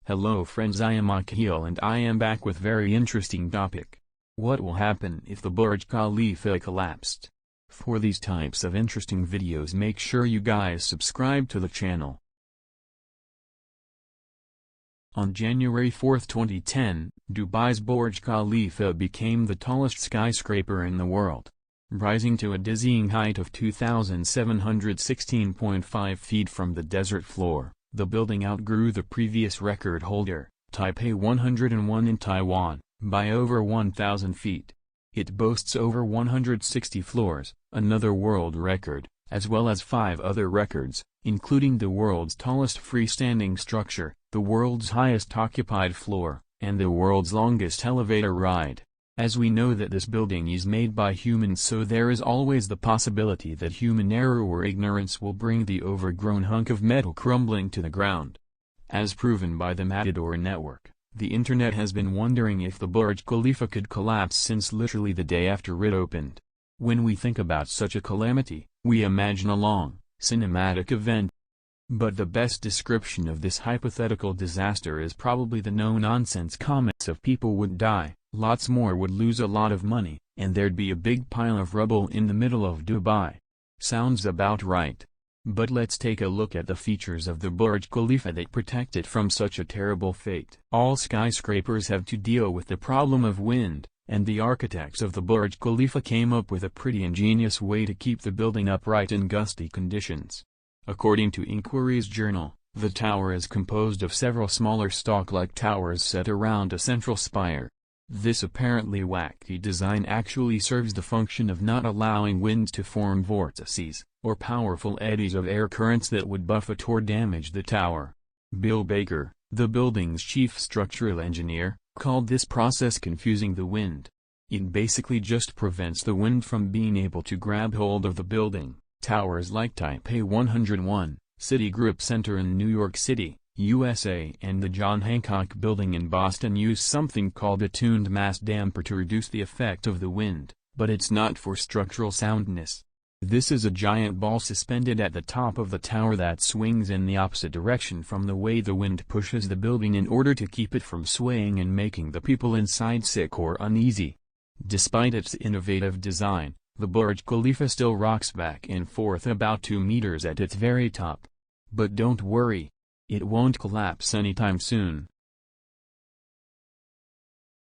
Hello friends, I am Akhil and I am back with very interesting topic. What will happen if the Burj Khalifa collapsed? For these types of interesting videos, make sure you guys subscribe to the channel. On January 4, 2010, Dubai's Burj Khalifa became the tallest skyscraper in the world. Rising to a dizzying height of 2,716.5 feet from the desert floor, the building outgrew the previous record holder, Taipei 101 in Taiwan, by over 1,000 feet. It boasts over 160 floors, another world record, as well as 5 other records, including the world's tallest freestanding structure, the world's highest occupied floor, and the world's longest elevator ride. As we know that this building is made by humans, so there is always the possibility that human error or ignorance will bring the overgrown hunk of metal crumbling to the ground. As proven by the Matador network, the internet has been wondering if the Burj Khalifa could collapse since literally the day after it opened. When we think about such a calamity, we imagine a long, cinematic event. But the best description of this hypothetical disaster is probably the no-nonsense comments of people would die, lots more would lose a lot of money, and there'd be a big pile of rubble in the middle of Dubai. Sounds about right. But let's take a look at the features of the Burj Khalifa that protect it from such a terrible fate. All skyscrapers have to deal with the problem of wind, and the architects of the Burj Khalifa came up with a pretty ingenious way to keep the building upright in gusty conditions. According to Inquiry's journal, the tower is composed of several smaller stalk-like towers set around a central spire. This apparently wacky design actually serves the function of not allowing winds to form vortices, or powerful eddies of air currents that would buffet or damage the tower. Bill Baker, the building's chief structural engineer, called this process confusing the wind. It basically just prevents the wind from being able to grab hold of the building. Towers like Taipei 101, Citigroup Center in New York City, USA, and the John Hancock Building in Boston use something called a tuned mass damper to reduce the effect of the wind, but it's not for structural soundness. This is a giant ball suspended at the top of the tower that swings in the opposite direction from the way the wind pushes the building in order to keep it from swaying and making the people inside sick or uneasy. Despite its innovative design, the Burj Khalifa still rocks back and forth about 2 meters at its very top. But don't worry. It won't collapse anytime soon.